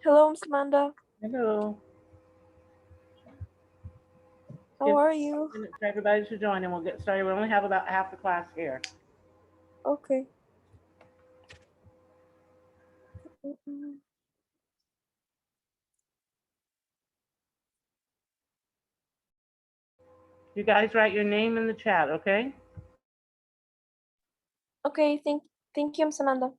Hello, Miss Amanda. Hello. How are you? Minutes for everybody to join and we'll get started. We only have about half the class here. Okay. You guys write your name in the chat, okay? Okay, thank you, Miss Amanda.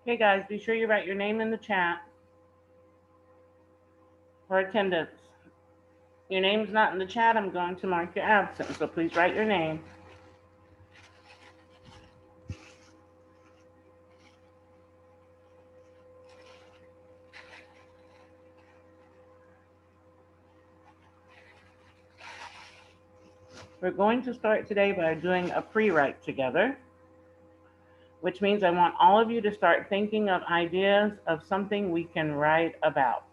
Okay, guys, be sure you write your name in the chat for attendance. Your name's not in the chat, I'm going to mark your absent, so please write your name. We're going to start today by doing a pre-write together, which means I want all of you to start thinking of ideas of something we can write about.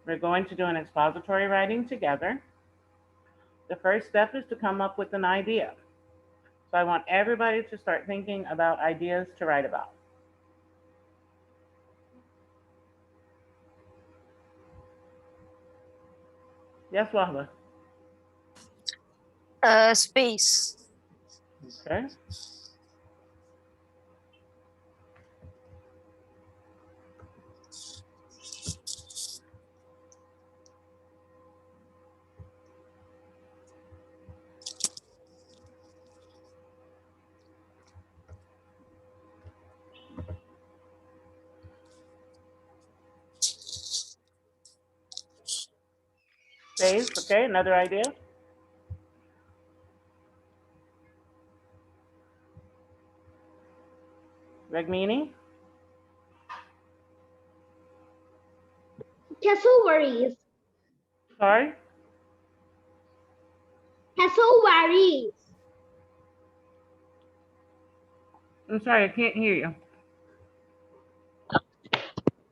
We're going to do an expository writing together. The first step is to come up with an idea. So I want everybody to start thinking about ideas to write about. Yes, Wahba? Space. Okay. Space, okay, another idea? Regmini? Cassowaries. Sorry? Cassowaries. I'm sorry, I can't hear you.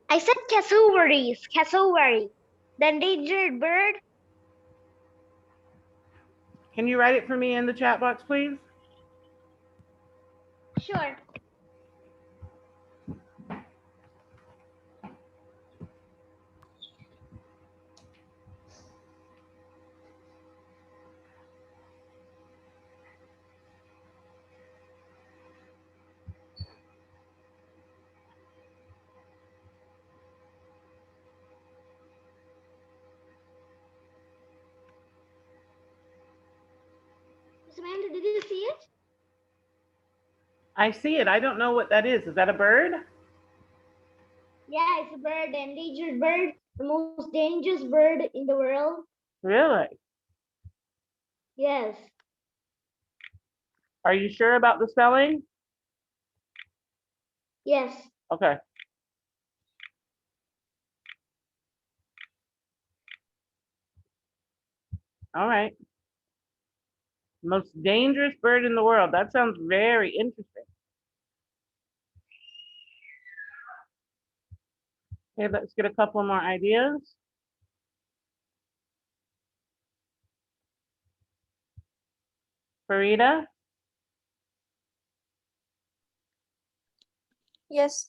I said cassowaries. Cassowary. The endangered bird. Can you write it for me in the chat box, please? Sure. Samantha, did you see it? I see it. I don't know what that is. Is that a bird? Yeah, it's a bird, the endangered bird, the most dangerous bird in the world. Really? Yes. Are you sure about the spelling? Yes. Okay. All right. Most dangerous bird in the world. That sounds very interesting. Okay, let's get a couple more ideas. Farida? Yes.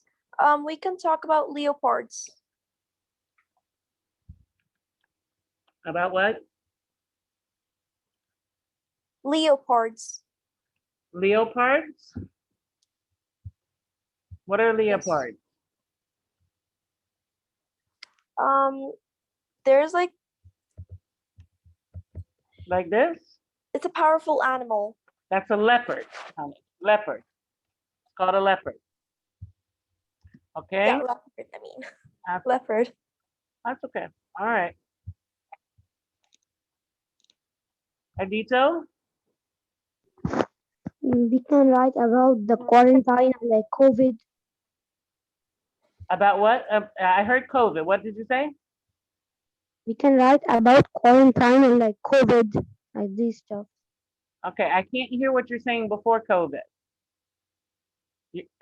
We can talk about leopards. About what? Leopards. Leopards? What are Yes. leopards? There's like, Like this? it's a powerful animal. That's a leopard, honey. Leopard. It's called a leopard. Okay? Yeah, leopard, I mean. That's, Leopard. that's okay. All right. Adito? We can write about the quarantine like COVID. About what? I heard COVID. What did you say? We can write about quarantine and like COVID, like this stuff. Okay, I can't hear what you're saying before COVID.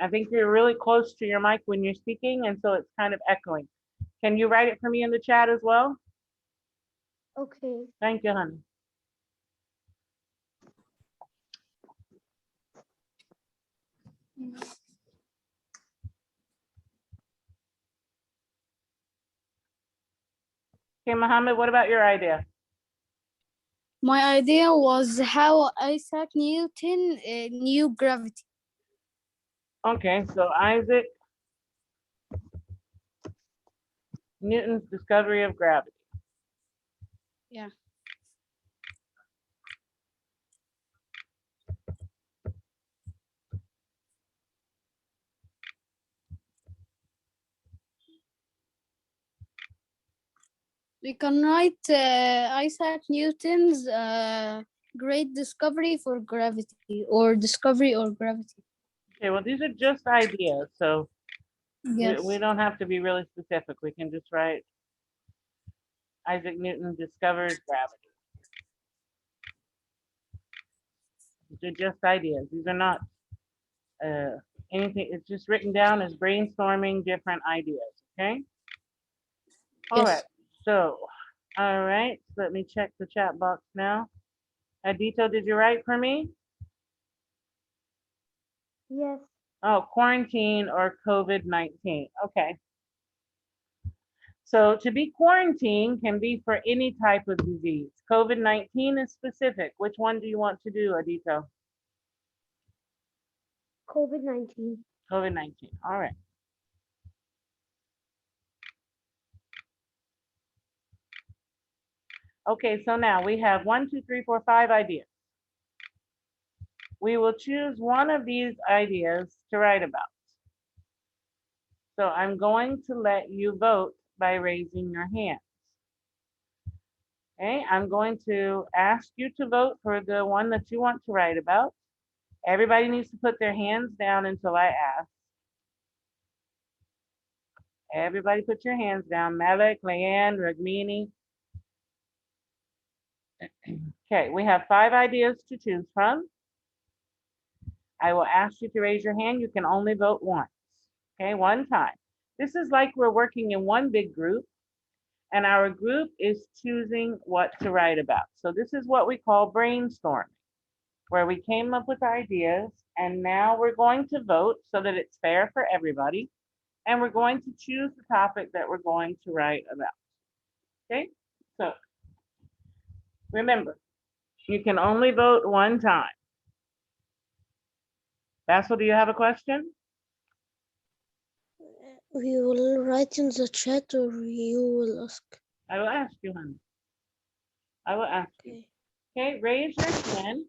I think you're really close to your mic when you're speaking, and so it's kind of echoing. Can you write it for me in the chat as well? Okay. Thank you, honey. Okay, Mohammed, what about your idea? My idea was how Isaac Newton knew gravity. Okay, so Isaac Newton's discovery of gravity. Yeah. We can write Isaac Newton's great discovery for gravity or discovery or gravity. Okay, well, these are just ideas, so Yes. we don't have to be really specific. We can just write Isaac Newton discovers gravity. These are just ideas. These are not anything. It's just written down as brainstorming different ideas, okay? All Yes. right, so, all right, let me check the chat box now. Adito, did you write for me? Yes. Oh, quarantine or COVID-19, okay. So to be quarantined can be for any type of disease. COVID-19 is specific. Which one do you want to do, Adito? COVID-19. COVID-19, all right. Okay, so now we have 1, 2, 3, 4, 5 ideas. We will choose one of these ideas to write about. So I'm going to let you vote by raising your hands. Okay, I'm going to ask you to vote for the one that you want to write about. Everybody needs to put their hands down until I ask. Everybody put your hands down. Malik, Leanne, Ragmini. Okay, we have 5 ideas to choose from. I will ask you to raise your hand. You can only vote once, okay, one time. This is like we're working in one big group, and our group is choosing what to write about. So this is what we call brainstorming, where we came up with ideas, and now we're going to vote so that it's fair for everybody, and we're going to choose the topic that we're going to write about, okay? So remember, you can only vote one time. Basil, do you have a question? We will write in the chat or you will ask. I will ask you, honey. I will ask you. Okay, raise your hand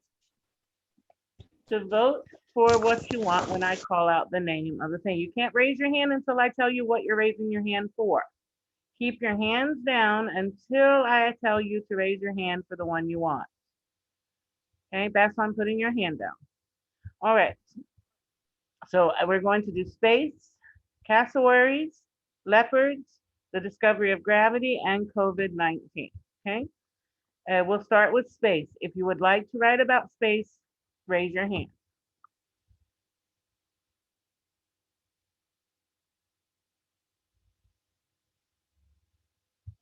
to vote for what you want when I call out the name of the thing. You can't raise your hand until I tell you what you're raising your hand for. Keep your hands down until I tell you to raise your hand for the one you want. Okay, that's why I'm putting your hand down. All right. So we're going to do space, cassowaries, leopards, the discovery of gravity, and COVID-19. Okay. We'll start with space. If you would like to write about space, raise your hand.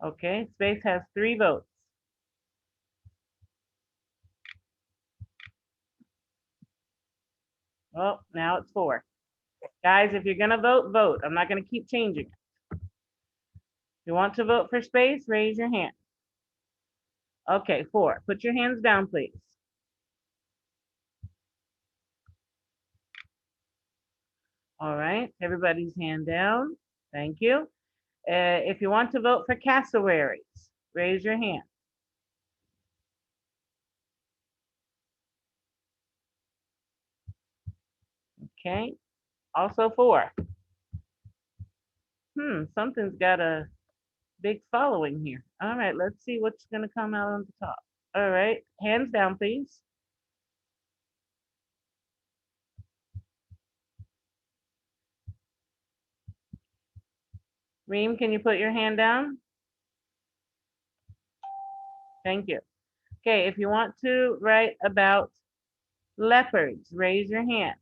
Okay, space has 3 votes. Well, now it's 4. Guys, if you're gonna vote, vote. I'm not gonna keep changing it. If you want to vote for space, raise your hand. Okay, 4. Put your hands down, please. All right, everybody's hand down. Thank you. If you want to vote for cassowaries, raise your hand. Okay, also 4. Something's got a big following here. All right, let's see what's gonna come out on the top. All right, hands down, please. Reem, can you put your hand down? Thank you. Okay, if you want to write about leopards, raise your hand.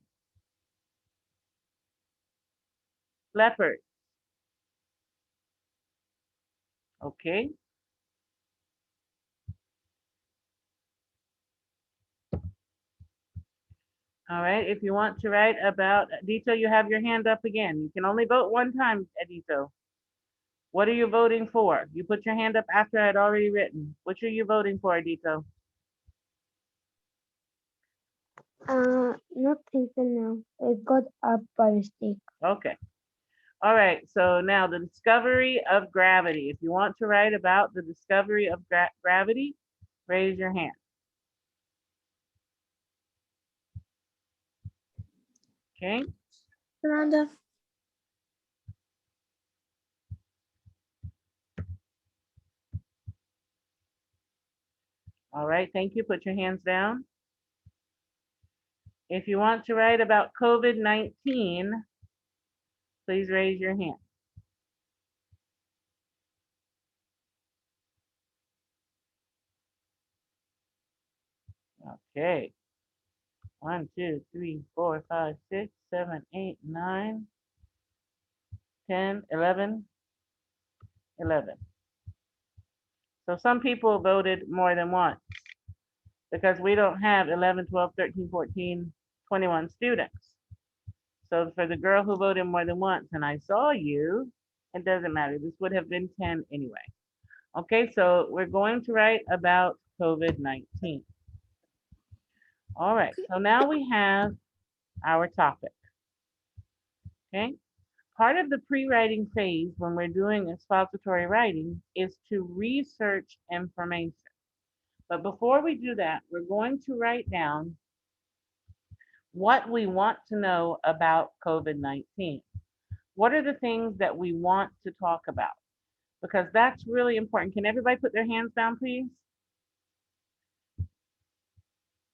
Leopard. Okay. All right, if you want to write about, Adito, you have your hand up again. You can only vote one time, Adito. What are you voting for? You put your hand up after I had already written. Which are you voting for, Adito? Not until now. It got up by mistake. Okay. All right, so now the discovery of gravity. If you want to write about the discovery of gravity, raise your hand. Okay. Miranda. All right, thank you. Put your hands down. If you want to write about COVID-19, please raise your hand. Okay. 1, 2, 3, 4, 5, 6, 7, 8, 9, 10, 11, 11. So some people voted more than once because we don't have 11, 12, 13, 14, 21 students. So for the girl who voted more than once, and I saw you, it doesn't matter. This would have been 10 anyway. Okay, so we're going to write about COVID-19. All right, so now we have our topic. Okay, part of the pre-writing phase when we're doing expository writing is to research information. But before we do that, we're going to write down what we want to know about COVID-19. What are the things that we want to talk about? Because that's really important. Can everybody put their hands down, please?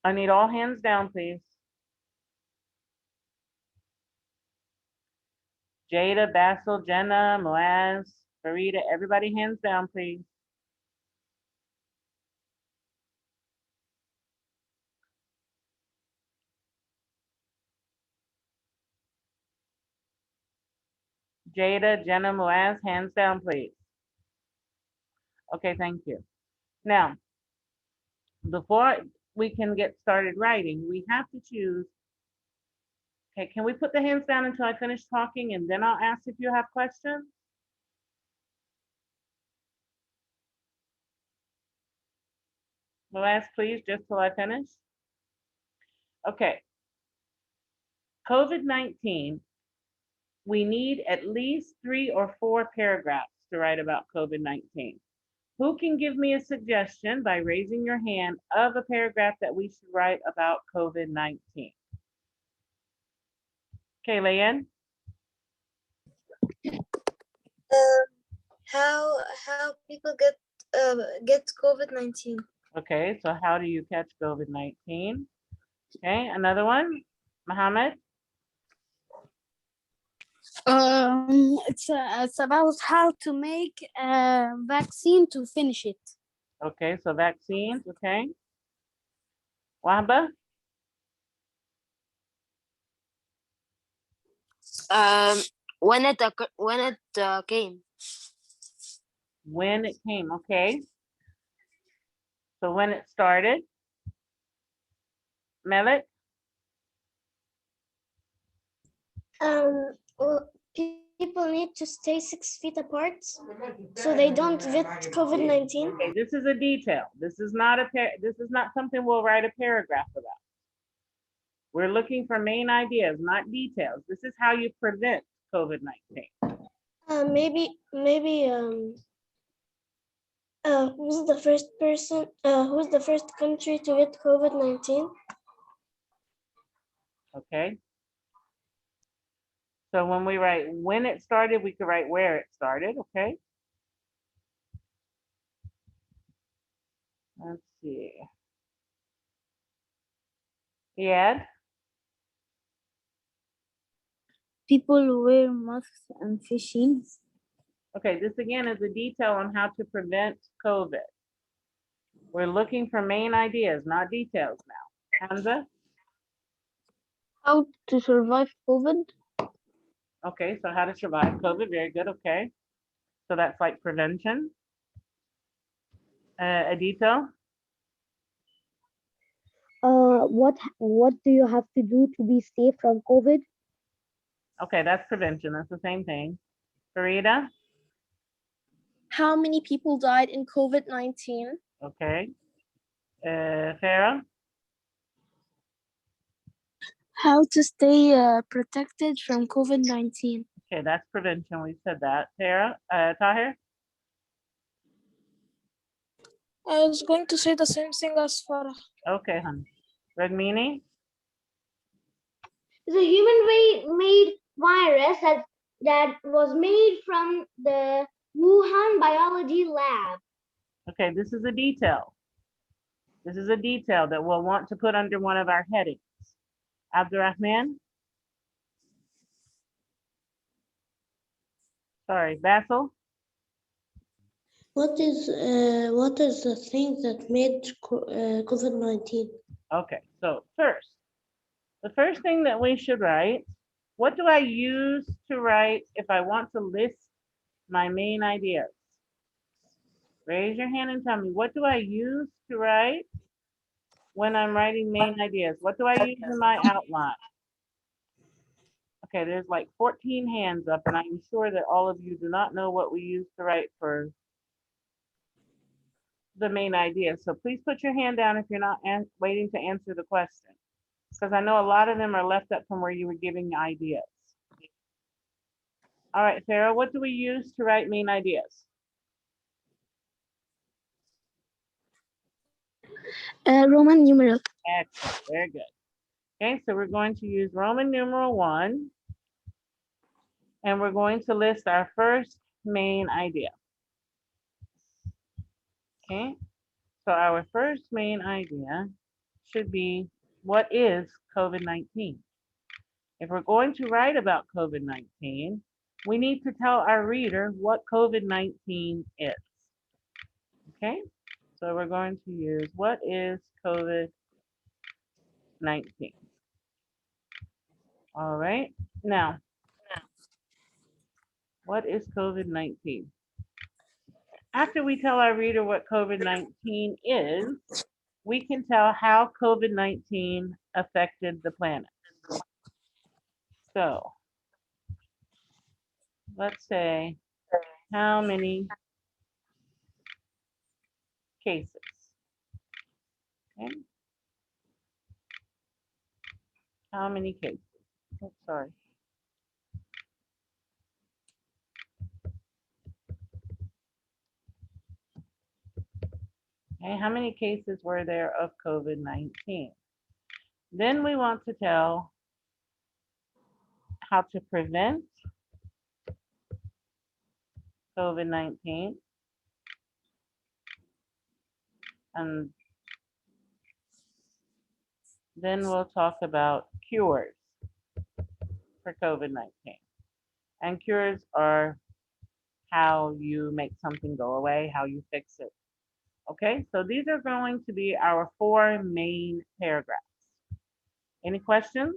I need all hands down, please. Jada, Basil, Jenna, Moaz, Farida, everybody hands down, please. Jada, Jenna, Moaz, hands down, please. Okay, thank you. Now, before we can get started writing, we have to choose. Okay, can we put the hands down until I finish talking and then I'll ask if you have questions? Moaz, please, just till I finish. Okay. COVID-19, we need at least 3 or 4 paragraphs to write about COVID-19. Who can give me a suggestion by raising your hand of a paragraph that we should write about COVID-19? Okay, Leanne? How people get COVID-19? Okay, so how do you catch COVID-19? Okay, another one, Mohammed? It's about how to make a vaccine to finish it. Okay, so vaccines, okay. Wahba? When it came. When it came, okay. So when it started. Melik? Well, people need to stay 6 feet apart so they don't get COVID-19. Okay, this is a detail. This is not something we'll write a paragraph about. We're looking for main ideas, not details. This is how you prevent COVID-19. Maybe who's the first person? Who's the first country to get COVID-19? Okay. So when we write when it started, we could write where it started. Okay. Let's see. Yeah. People wear masks and fishing. Okay, this again is a detail on how to prevent COVID. We're looking for main ideas, not details now. Hamza? How to survive COVID? Okay, so how to survive COVID, very good, okay. So that's like prevention. Adito? What do you have to do to be safe from COVID? Okay, that's prevention, that's the same thing. Farida? How many people died in COVID-19? Okay. Farah? How to stay protected from COVID-19? Okay, that's prevention, we said that. Tara, Tahir? I was going to say the same thing as Farah. Okay, honey. Redmini? It's a human-made virus that was made from the Wuhan biology lab. Okay, this is a detail. This is a detail that we'll want to put under one of our headings. Abdurrahman? Sorry, Basil? What is the thing that made COVID-19? Okay, so first, the first thing that we should write, what do I use to write if I want to list my main ideas? Raise your hand and tell me, what do I use to write when I'm writing main ideas? What do I use in my outline? Okay, there's like 14 hands up, and I'm sure that all of you do not know what we use to write for the main idea. So please put your hand down if you're not waiting to answer the question, because I know a lot of them are left up from where you were giving ideas. All right, Sarah, what do we use to write main ideas? Roman numeral. Excellent, very good. Okay, so we're going to use Roman numeral 1, and we're going to list our first main idea. Okay, so our first main idea should be, what is COVID-19? If we're going to write about COVID-19, we need to tell our reader what COVID-19 is. Okay, so we're going to use, what is COVID-19? All right, now, what is COVID-19? After we tell our reader what COVID-19 is, we can tell how COVID-19 affected the planet. So, let's say, how many cases? Okay. How many cases? Oh, sorry. Okay, how many cases were there of COVID-19? Then we want to tell how to prevent COVID-19. And then we'll talk about cures for COVID-19. And cures are how you make something go away, how you fix it. Okay, so these are going to be our 4 main paragraphs. Any questions?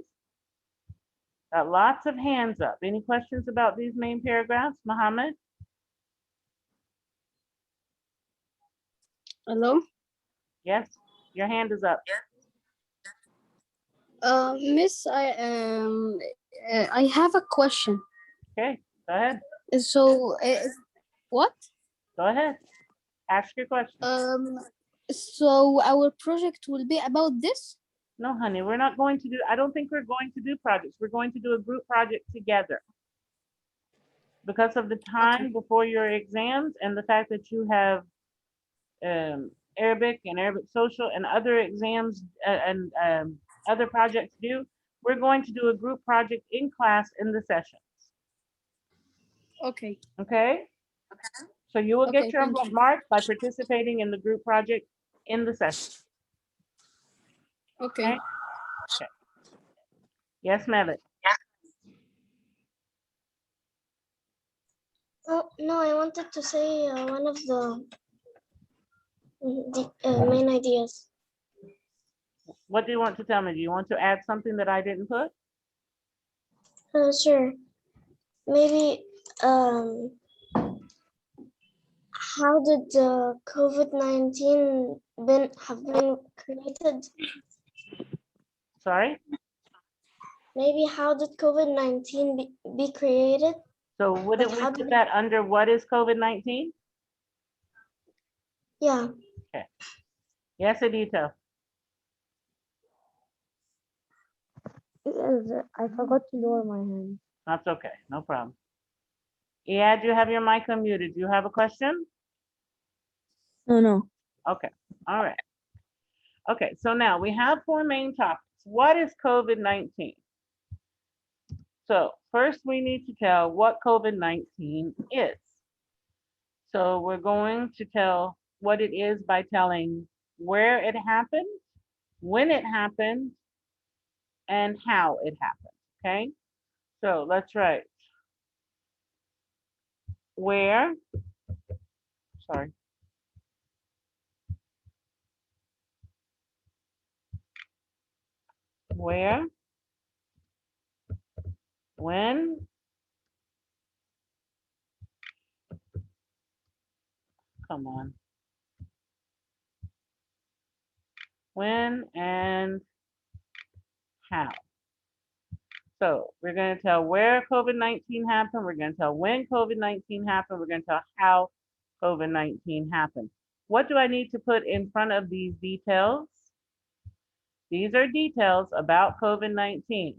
Got lots of hands up. Any questions about these main paragraphs, Mohammed? Hello? Yes, your hand is up. Miss, I have a question. Okay, go ahead. So, what? Go ahead. Ask your question. So our project will be about this? No, honey, we're not going to do, I don't think we're going to do projects. We're going to do a group project together. Because of the time before your exams and the fact that you have Arabic and Arabic social and other exams and other projects due, we're going to do a group project in class in the sessions. Okay. Okay? So you will get Okay, your thank you. marks by participating in the group project in the session. Okay. Okay? Okay. Yes, Mevit. Oh, no, I wanted to say one of the main ideas. What do you want to tell me? Do you want to add something that I didn't put? Sure. Maybe how did the COVID-19 have been created? Sorry? Maybe how did COVID-19 be created? So wouldn't Like, we how put did that under what is COVID-19? Yeah. Okay. Yes, Edito. I forgot to lower my hand. That's okay. No problem. Iad, you have your mic unmuted. Do you have a question? No. Okay. All right. Okay. So now we have 4 main topics. What is COVID-19? So first we need to tell what COVID-19 is. So we're going to tell what it is by telling where it happened, when it happened, and how it happened, okay? So let's write where, sorry. Where, when, come on. When and how. So we're going to tell where COVID-19 happened. We're going to tell when COVID-19 happened. We're going to tell how COVID-19 happened. What do I need to put in front of these details? These are details about COVID-19.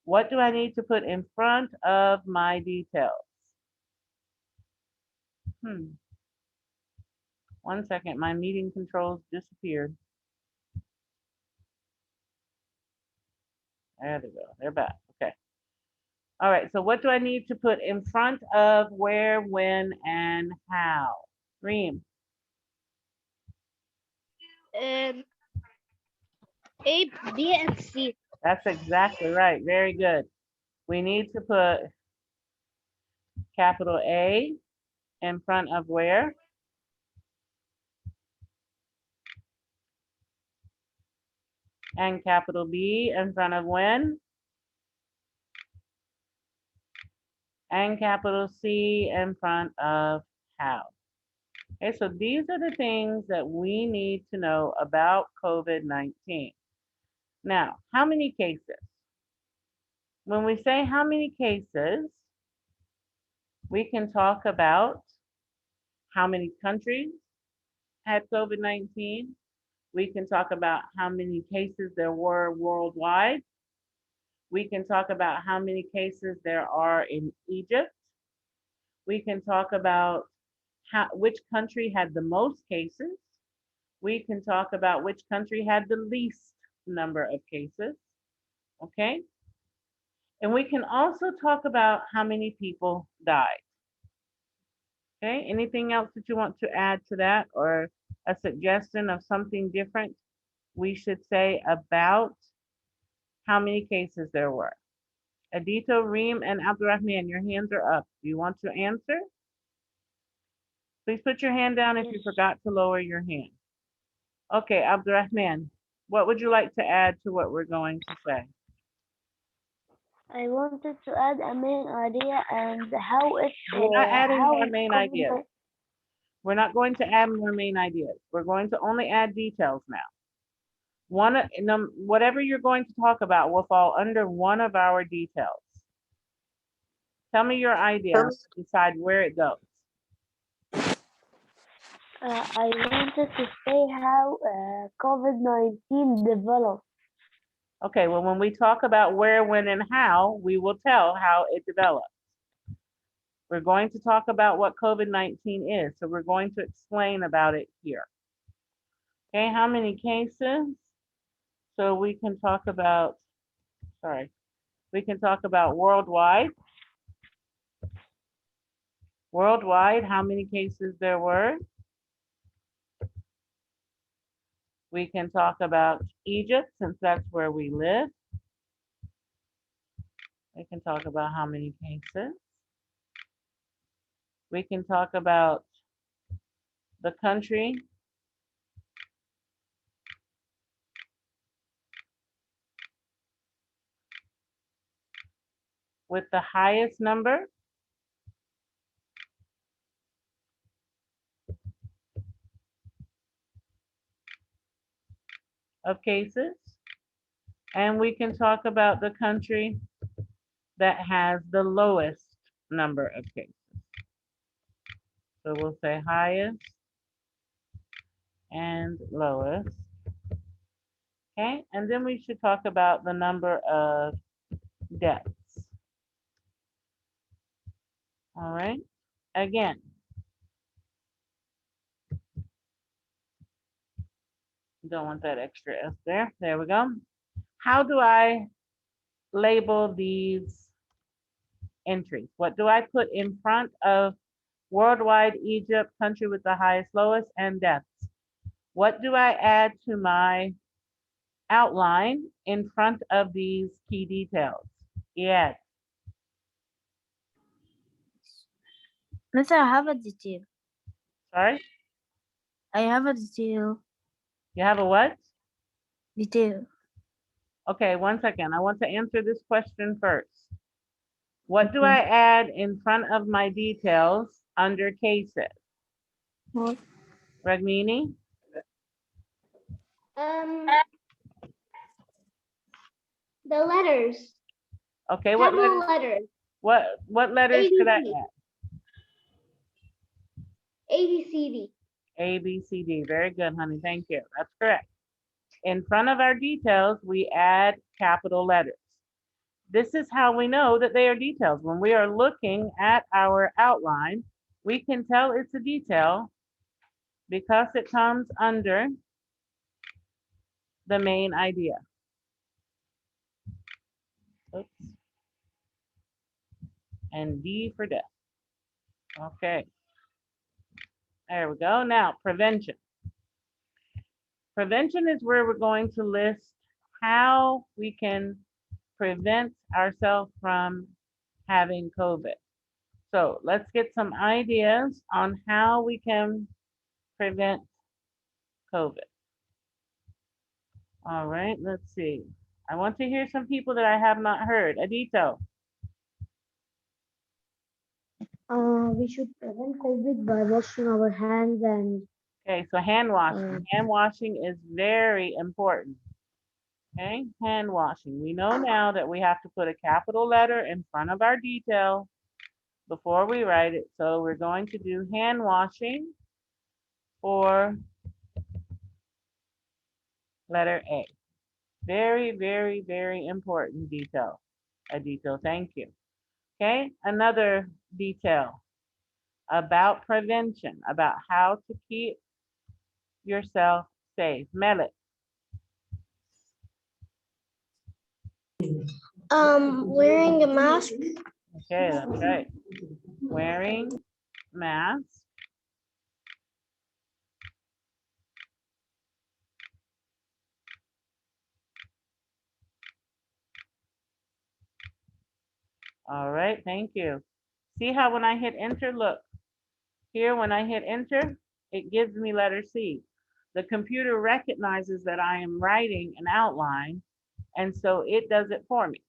What do I need to put in front of my details? 1 second, my meeting controls disappeared. There they go, they're back, okay. All right, so what do I need to put in front of where, when, and how? Reem. A, B, and C. That's exactly right, very good. We need to put capital A in front of where? And capital B in front of when? And capital C in front of how. Okay, so these are the things that we need to know about COVID-19. Now, how many cases? When we say how many cases, we can talk about how many countries had COVID-19. We can talk about how many cases there were worldwide. We can talk about how many cases there are in Egypt. We can talk about which country had the most cases. We can talk about which country had the least number of cases, okay? And we can also talk about how many people died. Okay, anything else that you want to add to that, or a suggestion of something different we should say about how many cases there were? Adito, Reem, and Abdurrahman, your hands are up. Do you want to answer? Please put your hand down if you forgot to lower your hand. Okay, Abdurrahman, what would you like to add to what we're going to say? I wanted to add a main idea and how it. We're not adding how more it main comes ideas. We're not going to add more main ideas. We're going to only add details now. Whatever you're going to talk about will fall under one of our details. Tell me your idea, decide where it goes. I wanted to say how COVID-19 developed. Okay, well, when we talk about where, when, and how, we will tell how it develops. We're going to talk about what COVID-19 is, so we're going to explain about it here. Okay, how many cases? So we can talk about, we can talk about worldwide. Worldwide, how many cases there were. We can talk about Egypt, since that's where we live. We can talk about how many cases. We can talk about the country with the highest number. Of cases. And we can talk about the country that has the lowest number of cases. So we'll say highest and lowest. Okay, and then we should talk about the number of deaths. All right, again, don't want that extra S there. There we go. How do I label these entries? What do I put in front of worldwide, Egypt, country with the highest, lowest, and deaths? What do I add to my outline in front of these key details? Yes. Miss, I have a detail. Sorry? I have a detail. You have a what? Detail. Okay, 1 second. I want to answer this question first. What do I add in front of my details under cases? What? Ragmini? The letters. Okay, what Capital letters? letters. What letters should I ABC. add? ABCD. A, B, C, D. Very good, honey. Thank you. That's correct. In front of our details, we add capital letters. This is how we know that they are details. When we are looking at our outline, we can tell it's a detail because it comes under the main idea. Oops. And D for death. Okay. There we go. Now, prevention. Prevention is where we're going to list how we can prevent ourselves from having COVID. So let's get some ideas on how we can prevent COVID. All right, let's see. I want to hear some people that I have not heard. Adito. We should prevent COVID by washing our hands and Okay, so hand washing. Hand washing is very important. Okay, hand washing. We know now that we have to put a capital letter in front of our detail before we write it. So we're going to do hand washing for letter A. Very, very, very important detail. Adito, thank you. Okay, another detail about prevention, about how to keep yourself safe. Melit. Wearing a mask. Okay, that's right. Wearing mask. All right, thank you. See how when I hit enter, look, here when I hit enter, it gives me letter C. The computer recognizes that I am writing an outline, and so it does it for me.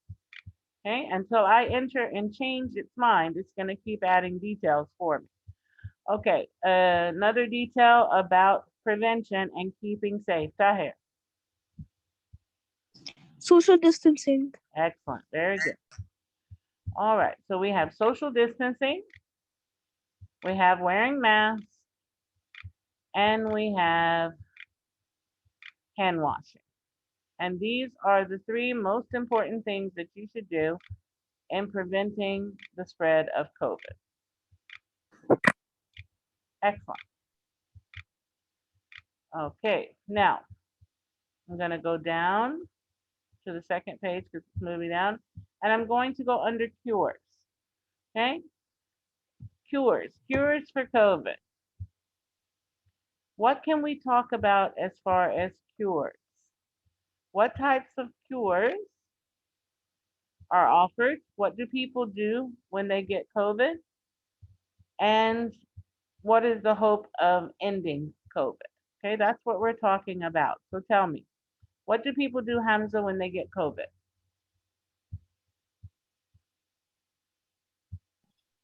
Okay, until I enter and change its mind, it's gonna keep adding details for me. Okay, another detail about prevention and keeping safe. Tahir. Social distancing. Excellent, very good. All right, so we have social distancing, we have wearing masks, and we have hand washing. And these are the 3 most important things that you should do in preventing the spread of COVID. Excellent. Okay, now I'm going to go down to the second page because it's moving down, and I'm going to go under cures. Okay, cures for COVID. What can we talk about as far as cures? What types of cures are offered? What do people do when they get COVID? And what is the hope of ending COVID? Okay, that's what we're talking about. So tell me, what do people do, Hamza, when they get COVID?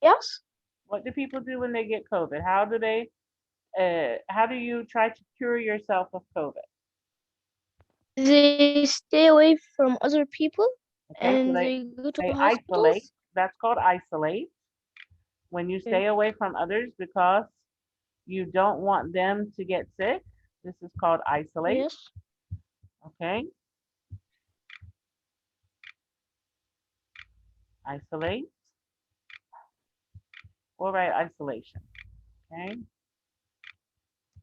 Yes. What do people do when they get COVID? How do you try to cure yourself of COVID? They stay away from other people Okay, so and they go to they hospitals. isolate. That's called isolate. When you stay away from others because you don't want them to get sick, this is called isolate. Yes. Okay. Isolate. We'll write isolation. Okay.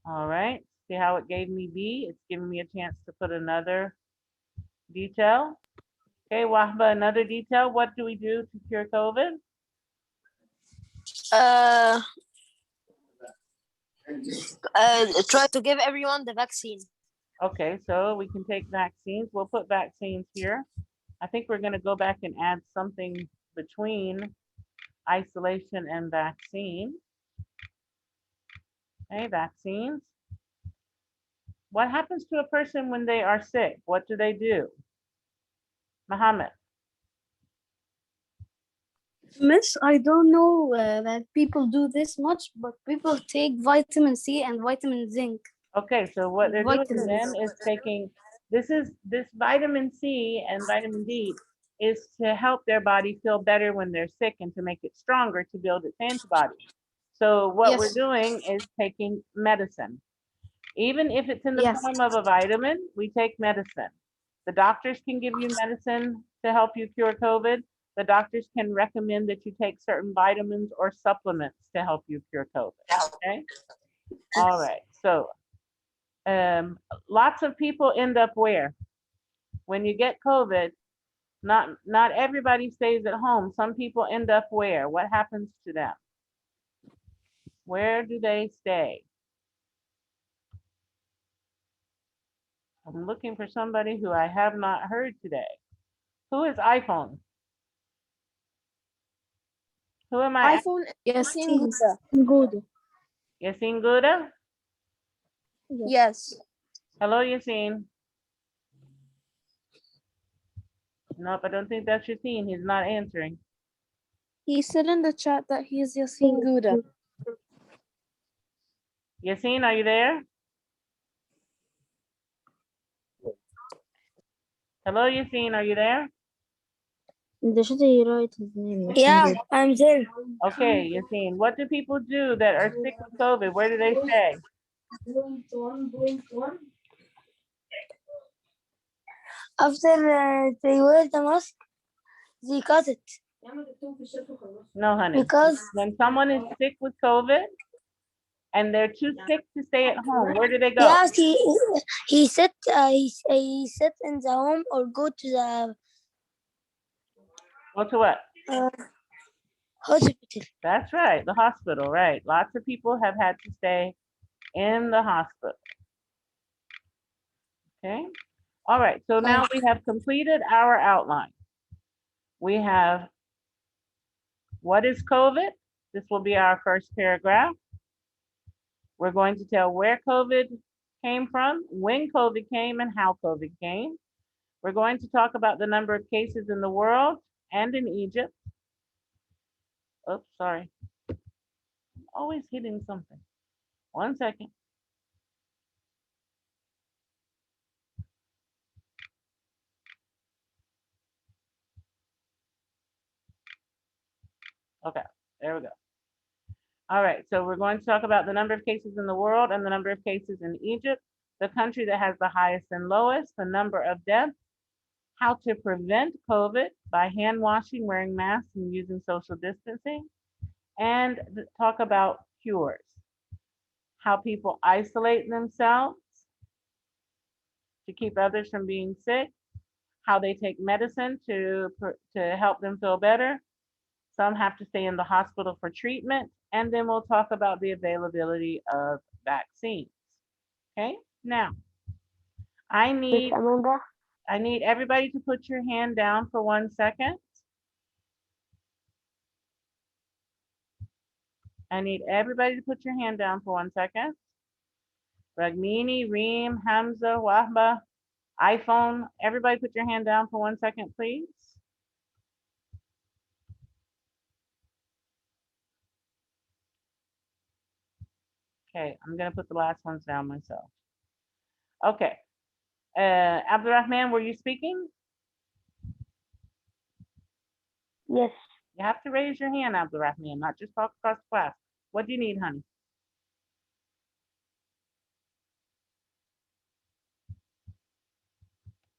All right. See how it gave me B? It's giving me a chance to put another detail. Okay, Wahba, another detail. What do we do to cure COVID? Try to give everyone the vaccine. Okay, so we can take vaccines. We'll put vaccines here. I think we're going to go back and add something between isolation and vaccine. Okay, vaccines. What happens to a person when they are sick? What do they do? Muhammad. Miss, I don't know that people do this much, but people take vitamin C and vitamin zinc. Okay, so what they're doing Vitamins. then is taking, this vitamin C and vitamin D is to help their body feel better when they're sick and to make it stronger to build its antibodies. So what we're Yes. doing is taking medicine. Even if it's in the Yes. form of a vitamin, we take medicine. The doctors can give you medicine to help you cure COVID. The doctors can recommend that you take certain vitamins or supplements to help you cure COVID. Okay. All right. So lots of people end up where? When you get COVID, not everybody stays at home. Some people end up where? What happens to them? Where do they stay? I'm looking for somebody who I have not heard today. Who is iPhone? Who am I? iPhone. Yes. Good. Yasin Gouda? Yes. Hello, Yasin. Nope, I don't think that's Yasin. He's not answering. He said in the chat that he is Yasin Gouda. Yasin, are you there? Hello, Yasin, are you there? Yeah, I'm there. Okay, Yasin, what do people do that are sick with COVID? Where do they stay? After they wear the mask, they cut it. No, honey. Because When someone is sick with COVID and they're too sick to stay at home, where do they go? yes, he sit in the home or go to the Go to what? hospital. That's right, the hospital, right. Lots of people have had to stay in the hospital. Okay. All right, so now we have completed our outline. We have what is COVID? This will be our first paragraph. We're going to tell where COVID came from, when COVID came, and how COVID came. We're going to talk about the number of cases in the world and in Egypt. Oops, sorry. I'm always hitting something. 1 second. Okay, there we go. All right, so we're going to talk about the number of cases in the world and the number of cases in Egypt. the country that has the highest and lowest, the number of deaths, how to prevent COVID by hand washing, wearing masks, and using social distancing, and talk about cures, how people isolate themselves to keep others from being sick, how they take medicine to help them feel better. Some have to stay in the hospital for treatment, and then we'll talk about the availability of vaccines. Okay, now I Miss need Amanda. everybody to put your hand down for 1 second. I need everybody to put your hand down for 1 second. Ragmini, Reem, Hamza, Wahba, iPhone, everybody put your hand down for 1 second, please. Okay, I'm gonna put the last ones down myself. Okay, Abdurrahman, were you speaking? Yes. You have to raise your hand, Abdurrahman, not just talk across the class. What do you need, honey?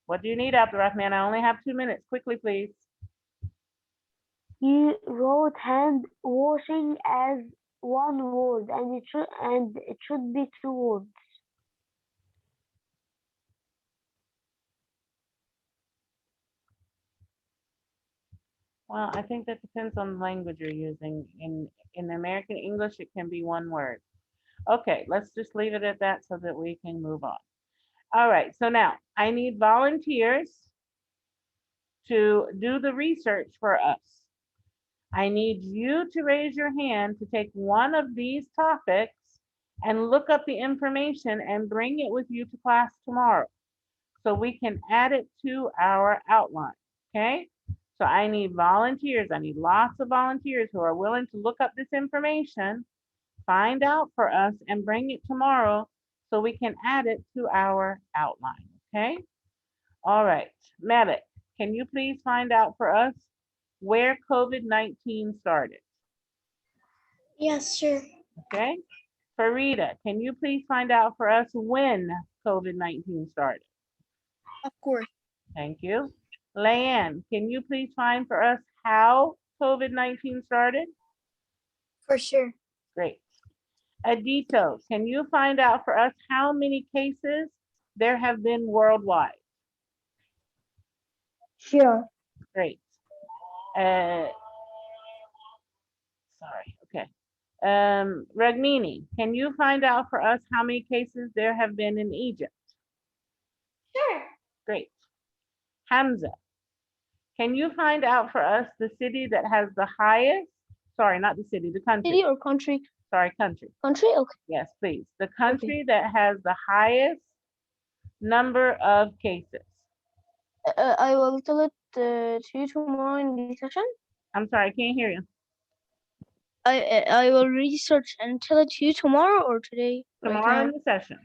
What do you need, Abdurrahman? I only have 2 minutes. Quickly, please. He wrote hand washing as one word, and it should be 2 words. Well, I think that depends on the language you're using. In American English, it can be 1 word. Okay, let's just leave it at that so that we can move on. All right, so now I need volunteers to do the research for us. I need you to raise your hand to take one of these topics and look up the information and bring it with you to class tomorrow so we can add it to our outline, okay? So I need volunteers. I need lots of volunteers who are willing to look up this information, find out for us, and bring it tomorrow so we can add it to our outline, okay? All right, Malik, can you please find out for us where COVID-19 started? Yes, sure. Okay. Farida, can you please find out for us when COVID-19 started? Of course. Thank you. Leanne, can you please find for us how COVID-19 started? For sure. Great. Adito, can you find out for us how many cases there have been worldwide? Sure. Great. Sorry, okay. Ragmini, can you find out for us how many cases there have been in Egypt? Sure. Great. Hamza, can you find out for us the city that has the highest, sorry, not the city, the country. City or country? Sorry, country. Country? Okay. Yes, please. The country that has the highest number of cases. I will tell it to you tomorrow in the session. I'm sorry, I can't hear you. I will research and tell it to you tomorrow or today. Tomorrow in the session.